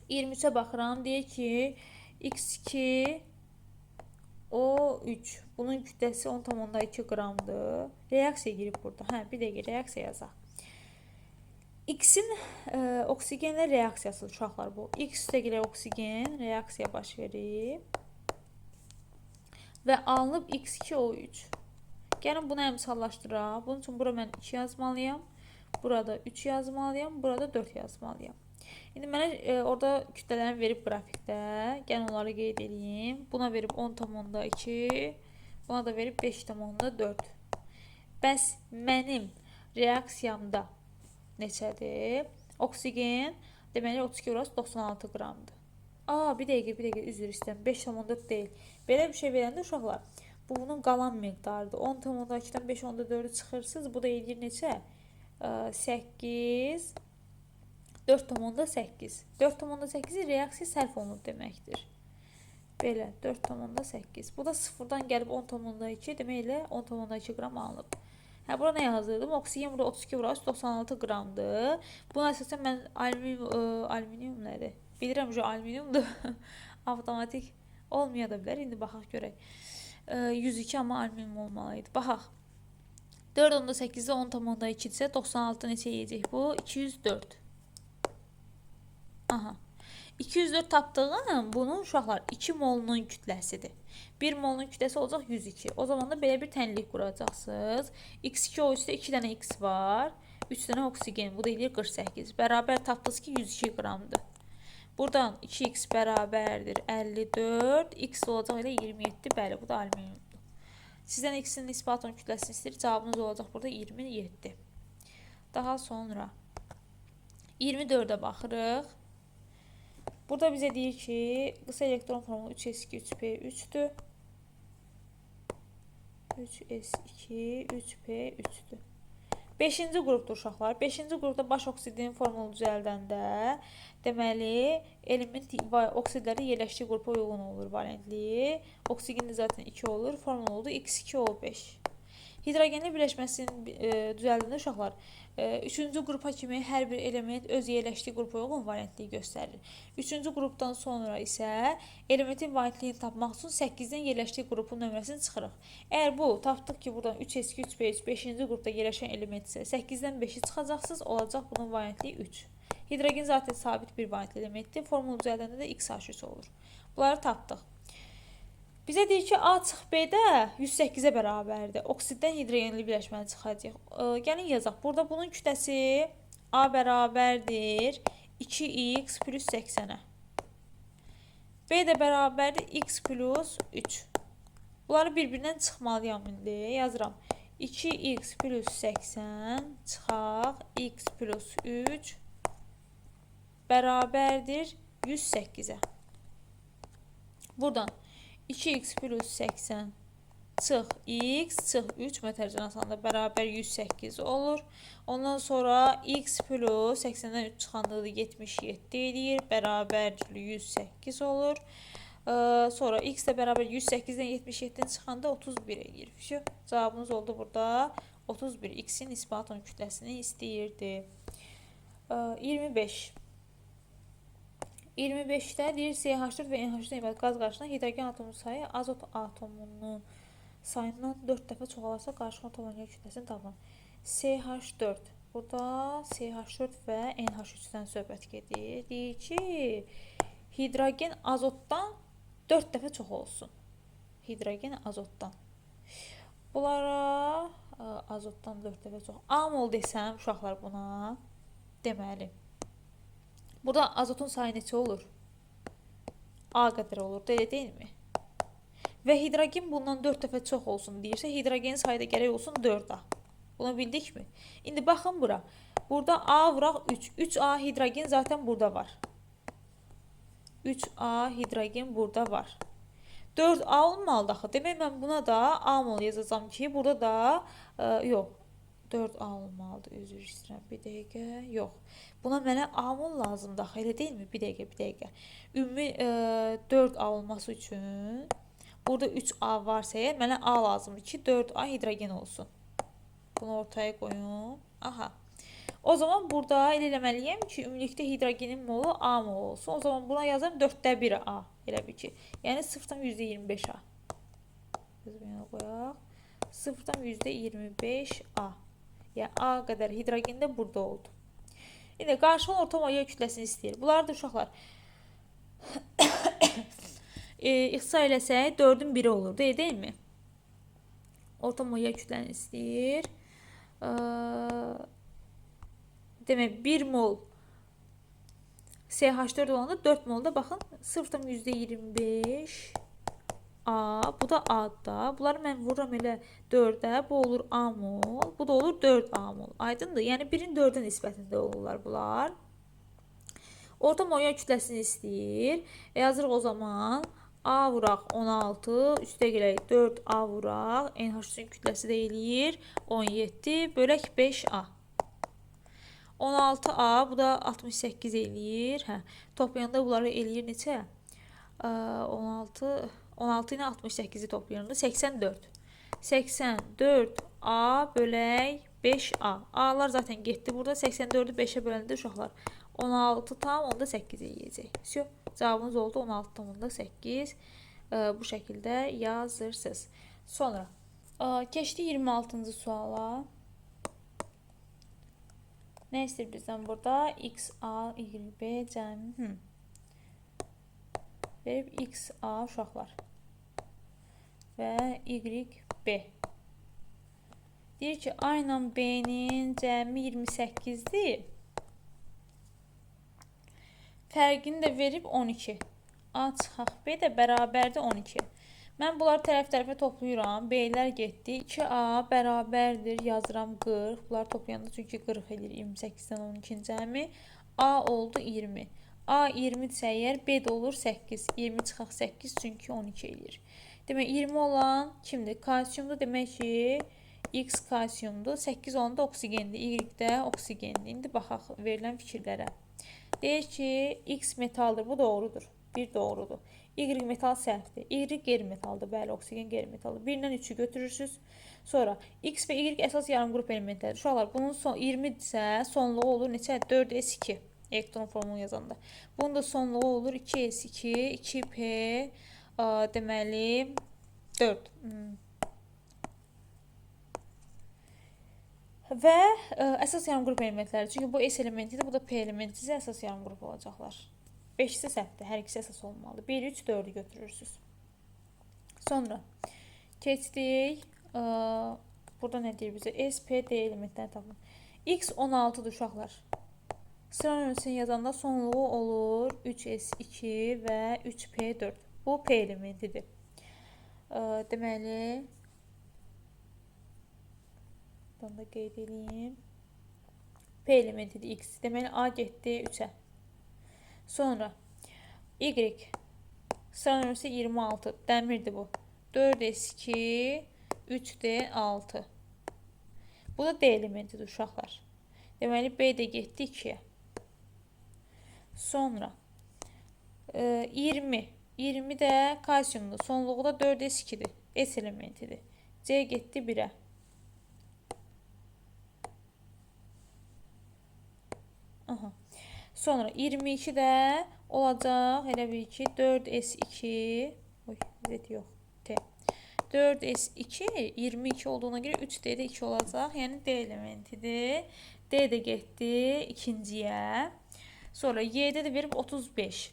23-ə baxıram. Deyək ki, x2 O3. Bunun kütləsi 10,2 qramdır. Reaksiya girib burada. Hə, bir dəqiqə reaksiya yazaq. X-in oksigenlə reaksiyası uşaqlar bu. X üstəgələ oksigen reaksiya baş verib və alınıb x2O3. Gəlin bunu əmsallaşdıraq. Bunun üçün bura mən 2 yazmalıyam. Burada 3 yazmalıyam. Burada 4 yazmalıyam. İndi mənə orada kütlələrini verib qrafikdə. Gəlin onları qeyd edeyim. Buna verib 10,2. Buna da verib 5,4. Bəs mənim reaksiyamda neçədir? Oksigen deməli 32 burası 96 qramdır. Bir dəqiqə, üzr istəyirəm. 5,4 deyil. Belə bir şey verəndə uşaqlar, bu bunun qalan miqdarıdır. 10,2-dən 5,4-ü çıxırsınız. Bu da edir neçə? 8, 4,8. 4,8-i reaksiya sərf olunub deməkdir. Belə, 4,8. Bu da 0-dan gəlib 10,2, demək elə 10,2 qram alınıb. Bura nə yazırdım? Oksigen burada 32 burası 96 qramdır. Buna əsasən mən alüminium nədir? Bilirəm ki, alüminiumdur. Avtomatik olmaya da bilər. İndi baxaq görək. 102 amma alüminium olmalıydı. Baxaq. 4,8-də 10,2-dirsə 96 neçə yeyəcək bu? 204. Aha. 204 tapdığım bunun uşaqlar 2 molunun kütləsidir. 1 molunun kütləsi olacaq 102. O zaman da belə bir tənlik quracaqsınız. X2O3-də 2 dənə X var. 3 dənə oksigen. Bu da eləyir 48. Bərabər tapdınız ki 102 qramdır. Buradan 2x bərabərdir 54. X olacaq elə 27. Bəli, bu da alüminiumdur. Sizdən X-in nisbi atom kütləsini istəyir. Cavabınız olacaq burada 27. Daha sonra 24-ə baxırıq. Burada bizə deyir ki, qısa elektron formulu 3s2 3p3-dür. 3s2 3p3-dür. 5-ci qrupdur uşaqlar. 5-ci qrupda baş oksidinin formulu düzəldəndə deməli element oksidləri yerləşdiyi qrupa uyğun olur valentliyi. Oksigen də zaten 2 olur. Formulu da X2O5. Hidrogenli birləşməsinin düzəldəndə uşaqlar 3-cü qrupa kimi hər bir element öz yerləşdiyi qrupa uyğun valentliyi göstərir. 3-cü qrupdan sonra isə elementin valentliyini tapmaq üçün 8-dən yerləşdiyi qrupun nömrəsini çıxırıq. Əgər bu tapdıq ki, buradan 3s2 3p3 5-ci qrupda yerləşən element isə 8-dən 5-i çıxacaqsınız, olacaq bunun valentliyi 3. Hidrogen zaten sabit bir valentli elementdir. Formulu düzəldəndə də XH3 olur. Bunları tapdıq. Bizə deyir ki, A çıx B-də 108-ə bərabərdir. Oksiddən hidrogenli birləşməni çıxacaq. Gəlin yazaq. Burada bunun kütləsi A bərabərdir 2x plus 80-ə. B də bərabərdir x plus 3. Bunları bir-birindən çıxmalıyam indi. Yazıram. 2x plus 80 çıxaq x plus 3 bərabərdir 108-ə. Buradan 2x plus 80 çıx x çıx 3 mətrəcənasında bərabər 108 olur. Ondan sonra x plus 80-dən 3 çıxanda da 77 edir. Bərabər 108 olur. Sonra x də bərabər 108-dən 77-dən çıxanda 31 edir. Cavabımız oldu burada 31. X-in nisbi atom kütləsini istəyirdi. 25. 25-də deyir CH4 və NH4 ibarət qaz qarşısında hidrogen atomunun sayı azot atomunun sayından 4 dəfə çoxalarsa qarşıma atomların kütləsini tapın. CH4. Burada CH4 və NH3-dən söhbət gedir. Deyir ki, hidrogen azotdan 4 dəfə çox olsun. Hidrogen azotdan. Bunlara azotdan 4 dəfə çox. A mol desəm uşaqlar buna deməli. Burada azotun sayı neçə olur? A qədər olur, elə deyilmi? Və hidrogen bundan 4 dəfə çox olsun deyirsə, hidrogenin sayı da gərək olsun 4A. Bunu bildikmi? İndi baxın bura. Burada A vuraq 3. 3A hidrogen zaten burada var. 3A hidrogen burada var. 4A olmalı axı. Demək mən buna da A mol yazacağam ki, burada da yox. 4A olmalıdır. Üzr istəyirəm. Bir dəqiqə. Yox. Buna mənə A mol lazımdır axı. Elə deyilmi? Bir dəqiqə. Ümumi 4A olması üçün burada 3A varsa əgər mənə A lazımdır ki, 4A hidrogen olsun. Bunu ortaya qoyum. Aha. O zaman burada elə eləməliyəm ki, ümumilikdə hidrogenin molu A mol olsun. O zaman buna yazam 4də 1 A. Elə bir ki. Yəni 0,25 A. Yazmayana qoyaq. 0,25 A. Yəni A qədər hidrogen də burada oldu. İndi qarşılan orta molekül kütləsini istəyir. Bunlar da uşaqlar ixtisar eləsək 4-ün 1-i olur, deyilmi? Orta molekül kütləni istəyir. Demək 1 mol CH4 olanda 4 mol da baxın 0,25 A, bu da A-da. Bunları mən vururam elə 4-ə, bu olur A mol, bu da olur 4A mol. Aydındır? Yəni 1-in 4-ə nisbətində olurlar bunlar. Orta molekül kütləsini istəyir. Yazırıq o zaman A vuraq 16, üstə gələk 4A vuraq. NH3-ün kütləsi də eləyir 17, bölək 5A. 16A, bu da 68 eləyir. Toplayanda bunları eləyir neçə? 16 ilə 68-i toplayanda 84. 84A bölək 5A. A'lar zaten getdi. Burada 84-ü 5-ə böləndə uşaqlar 16 tam onda 8 eləyəcək. Cavabınız oldu 16 tam onda 8. Bu şəkildə yazırsınız. Sonra keçdi 26-cı suala. Nə istəyir bizdən burada? X, A, Y, B, cəmi. Verib X, A uşaqlar. Və Y, B. Deyir ki, A ilə B-nin cəmi 28-dir. Fərqini də verib 12. A çıxaq B də bərabərdir 12. Mən bunları tərəf-tərəfə toplayıram. B-lər getdi. 2A bərabərdir. Yazıram 40. Bunları toplayanda çünki 40 edir. 28-dən 12-nin cəmi. A oldu 20. A 20-dirsə əgər B də olur 8. 20 çıxaq 8 çünki 12 edir. Demək 20 olan kimdir? Kalsiyumdur. Demək ki X kalsiyumdur. 8 olan da oksigendir. Y də oksigendir. İndi baxaq verilən fikirlərə. Deyir ki X metaldır. Bu doğrudur. Bir doğrudur. Y metal səhvdir. Y qeyri-metaldır. Bəli, oksigen qeyri-metaldır. 1-dən 3-ü götürürsünüz. Sonra X və Y əsas yarım qrup elementləridir. Uşaqlar, bunun 20-dirsə sonluğu olur neçə? 4s2. Elektron formunu yazanda. Bunun da sonluğu olur 2s2, 2p, deməli 4. Və əsas yarım qrup elementləri. Çünki bu S elementidir, bu da P elementidir. Əsas yarım qrup olacaqlar. 5-si səhvdir. Hər ikisi əsas olmalıdır. 1, 3, 4-ü götürürsünüz. Sonra keçdik. Burada nə deyir bizə? S, P, D elementləri tapın. X 16-dır uşaqlar. Sıra nömrəsini yazanda sonluğu olur 3s2 və 3p4. Bu P elementidir. Deməli, bunu da qeyd edeyim. P elementidir X. Deməli, A getdi 3-ə. Sonra Y. Sıra nömrəsi 26. Dəmirdir bu. 4s2, 3d6. Bu da D elementidir uşaqlar. Deməli, B də getdi 2-yə. Sonra 20. 20 də kalsiyumdur. Sonluğu da 4s2-dir. S elementidir. C getdi 1-ə. Sonra 22 də olacaq, elə bir ki 4s2, yox, T. 4s2, 22 olduğuna görə 3d də 2 olacaq, yəni D elementidir. D də getdi ikinciyə. Sonra Y-də də verib 35.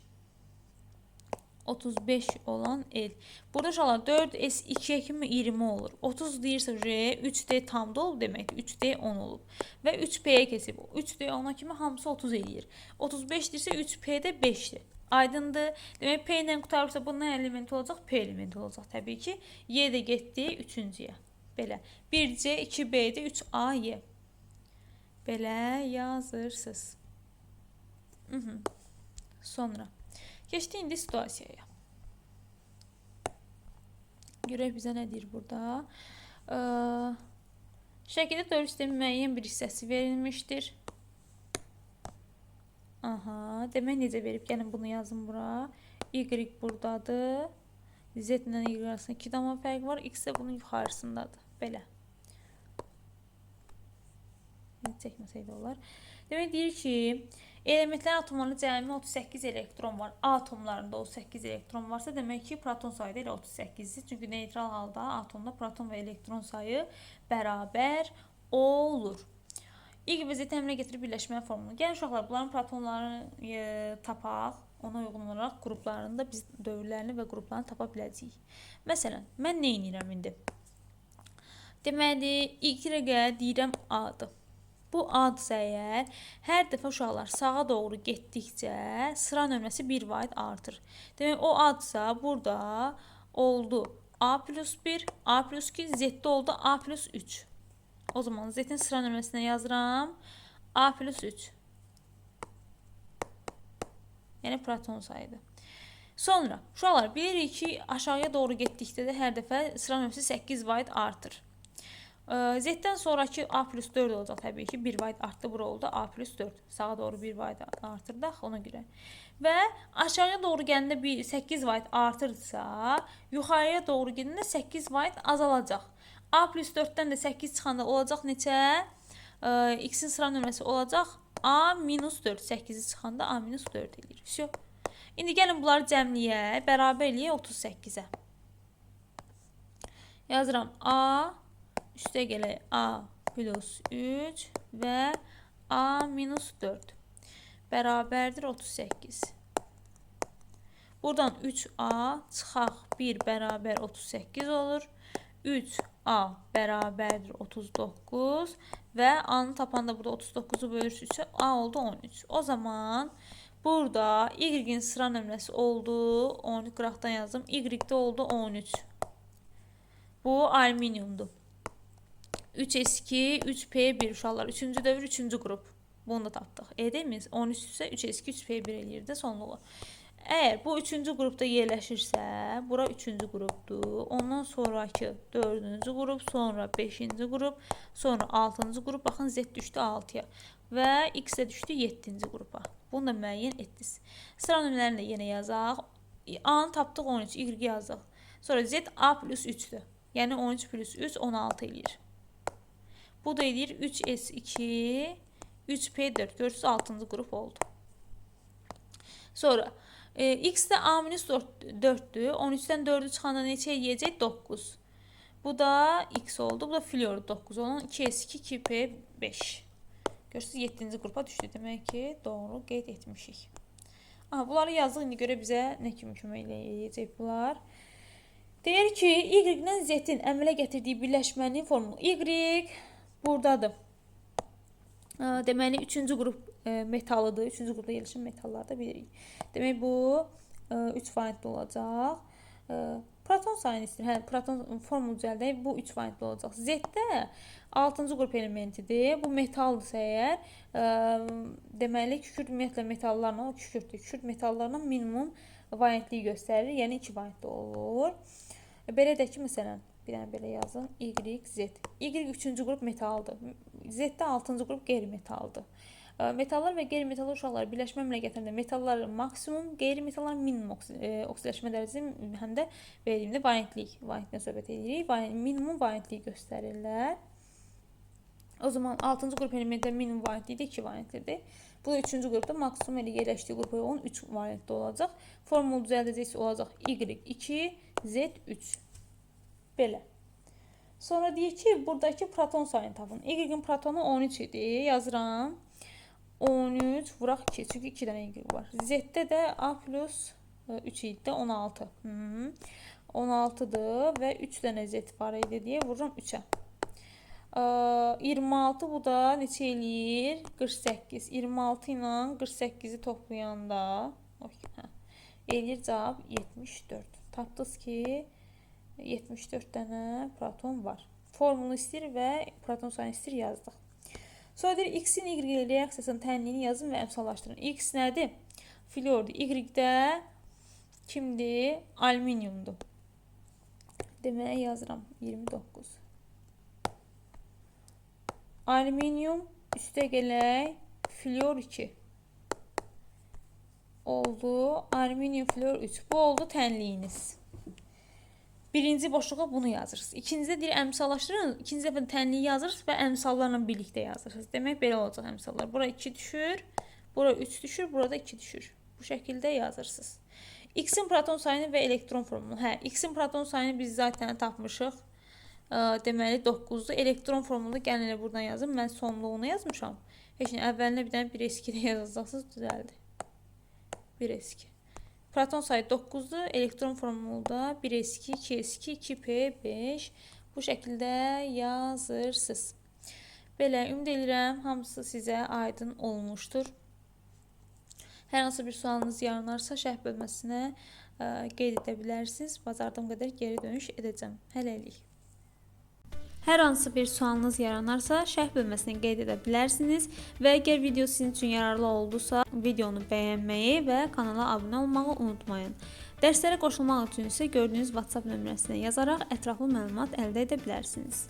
35 olan el. Burada uşaqlar 4s2-yə kimi 20 olur. 30 deyirsə 3d tamda olub deməkdir. 3d 10 olub. Və 3p-yə kesib. 3d 10-a kimi hamısı 30 eləyir. 35 deyirsə 3p də 5-dir. Aydındır. Demək P ilə qutarırsa bu nə elementi olacaq? P elementi olacaq təbii ki. Y də getdi 3-cüyə. Belə. 1C, 2B-dir, 3A, Y. Belə yazırsınız. Sonra keçdik indi situasiyaya. Görək bizə nə deyir burada. Şəkildə dövr sistemin müəyyən bir hissəsi verilmişdir. Demək necə verib? Gəlin bunu yazın bura. Y buradadır. Z ilə Y arasında 2 dama fərq var. X də bunun yuxarısındadır. Belə. Çəkməsəydə olar. Demək deyir ki, elementlərin atomlarında cəmi 38 elektron var. A atomlarında 38 elektron varsa, demək ki, proton sayı da elə 38-dir. Çünki neytral halda atomda proton və elektron sayı bərabər olur. Y və Z əmələ gətirib birləşmənin formulu. Gəlin uşaqlar, bunların protonlarını tapaq. Ona uyğun olaraq qruplarını da biz dövrlərini və qruplarını tapa biləcəyik. Məsələn, mən nə edirəm indi? Deməli, Y-ə deyirəm A-dır. Bu A-dırsa əgər, hər dəfə uşaqlar sağa doğru getdikcə sıra nömrəsi 1 vaid artır. Demək, o A-dırsa burada oldu A plus 1, A plus 2, Z-də oldu A plus 3. O zaman Z-in sıra nömrəsinə yazıram A plus 3. Yəni proton sayıdır. Sonra, uşaqlar bilirik ki, aşağıya doğru getdikdə də hər dəfə sıra nömrəsi 8 vaid artır. Z-dən sonraki A plus 4 olacaq təbii ki. 1 vaid artdı, bura oldu A plus 4. Sağa doğru 1 vaid artırdıq ona görə. Və aşağıya doğru gəndə 8 vaid artırsa, yuxarıya doğru gedəndə 8 vaid azalacaq. A plus 4-dən də 8 çıxanda olacaq neçə? X-in sıra nömrəsi olacaq A minus 4. 8-i çıxanda A minus 4 eləyir. Всё. İndi gəlin bunları cəmləyək. Bərabər eləyək 38-ə. Yazıram A üstə gələk A plus 3 və A minus 4. Bərabərdir 38. Buradan 3A çıxaq 1 bərabər 38 olur. 3A bərabərdir 39 və A-nı tapanda burada 39-u bölürsün 3-ə A oldu 13. O zaman burada Y-in sıra nömrəsi oldu 13, qıraqdan yazdım. Y-də oldu 13. Bu alüminiumdur. 3s2, 3p1 uşaqlar. 3-cü dövr, 3-cü qrup. Bunu da tapdıq. Deyimiz 13 isə 3s2, 3p1 eləyir də sonluğu. Əgər bu 3-cü qrupda yerləşirsə, bura 3-cü qrupdur. Ondan sonraki 4-cü qrup, sonra 5-ci qrup, sonra 6-cı qrup. Baxın, Z düşdü 6-ya və X də düşdü 7-ci qrupa. Bunu da müəyyən etdiniz. Sıra nömrələrini də yenə yazaq. A-nı tapdıq 13, Y yazdıq. Sonra Z A plus 3-dür. Yəni 13 plus 3, 16 eləyir. Bu da eləyir 3s2, 3p4. Görürsünüz 6-cı qrup oldu. Sonra X də A-4-dür. 13-dən 4-ü çıxanda neçə eləyəcək? 9. Bu da X oldu. Bu da flyor 9 olan 2S2, 2P5. Görürsünüz 7-ci qrupa düşdü. Demək ki, doğru qeyd etmişik. Bunları yazdıq. İndi görə bizə nə kimi kömək eləyəcək bunlar? Deyir ki, Y-dən Z-in əmələ gətirdiyi birləşmənin formulu. Y buradadır. Deməli, 3-cü qrup metalıdır. 3-cü qrupda yerləşən metallarda bilirik. Demək, bu 3 vaidli olacaq. Proton sayını istəyir. Proton formulu düzəldək. Bu 3 vaidli olacaq. Z-də 6-cı qrup elementidir. Bu metaldırsa əgər, deməli, kükürt ümumiyyətlə metallarla, o kükürtdür. Kükürt metallarla minimum vaidliyi göstərir. Yəni 2 vaidli olur. Belə də ki, məsələn, bir dənə belə yazın. Y, Z. Y 3-cü qrup metaldır. Z-də 6-cı qrup qeyri-metaldır. Metallar və qeyri-metallar uşaqlar birləşmə əmələ gətirəndə metallar maksimum, qeyri-metallar minimum oksidaləşmə dərəcəsi həm də verdiyimdə vaidlikdən söhbət edirik. Minimum vaidliyi göstərirlər. O zaman 6-cı qrup elementdə minimum vaidliyi də 2 vaidlidir. Bu da 3-cü qrupda maksimum elə yerləşdiyi qrupa 13 vaidli olacaq. Formulu düzəldəcəsi olacaq Y2, Z3. Belə. Sonra deyir ki, buradakı proton sayını tapın. Y-in protonu 13 idi. Yazıram. 13 vuraq 2. Çünki 2 dənə Y var. Z-də də A plus 3 idi də 16. 16-dır və 3 dənə Z var idi deyə vururam 3-ə. 26 bu da neçə eləyir? 48. 26 ilə 48-i toplayanda eləyir cavab 74. Tapdınız ki, 74 dənə proton var. Formulu istəyir və proton sayını istəyir yazdıq. Sonra deyir x-in y reaksiyasının tənliyini yazın və əmsallaşdırın. X nədir? Fluordur. Y də kimdir? Alüminiumdur. Deməyə yazıram 29. Alüminium üstə gələk fluor 2 oldu. Alüminium fluor 3. Bu oldu tənliyiniz. Birinci boşluğa bunu yazırsınız. İkincidə deyir əmsallaşdırın. İkinci dəfə tənliyi yazırsınız və əmsallarla birlikdə yazırsınız. Demək belə olacaq əmsallar. Bura 2 düşür. Bura 3 düşür. Burada 2 düşür. Bu şəkildə yazırsınız. X-in proton sayını və elektron formulu. Hə, X-in proton sayını biz zaten tapmışıq. Deməli 9-dur. Elektron formulu gəlin elə buradan yazın. Mən sonluğunu yazmışam. Heç nə, əvvəlinə bir dənə 1s2 də yazacaqsınız. Düzəldi. 1s2. Proton sayı 9-dur. Elektron formulda 1s2, 2s2, 2p5 bu şəkildə yazırsınız. Belə, ümid edirəm hamısı sizə aydın olmuşdur. Hər hansı bir sualınız yaranarsa şərh bölməsinə qeyd edə bilərsiniz. Bacardığım qədər geri dönüş edəcəm. Hələlik. Hər hansı bir sualınız yaranarsa şərh bölməsinə qeyd edə bilərsiniz və əgər video sizin üçün yararlı oldusa, videonu bəyənməyi və kanala abunə olmağı unutmayın. Dərslərə qoşulmaq üçün isə gördüyünüz WhatsApp nömrəsinə yazaraq ətraflı məlumat əldə edə bilərsiniz.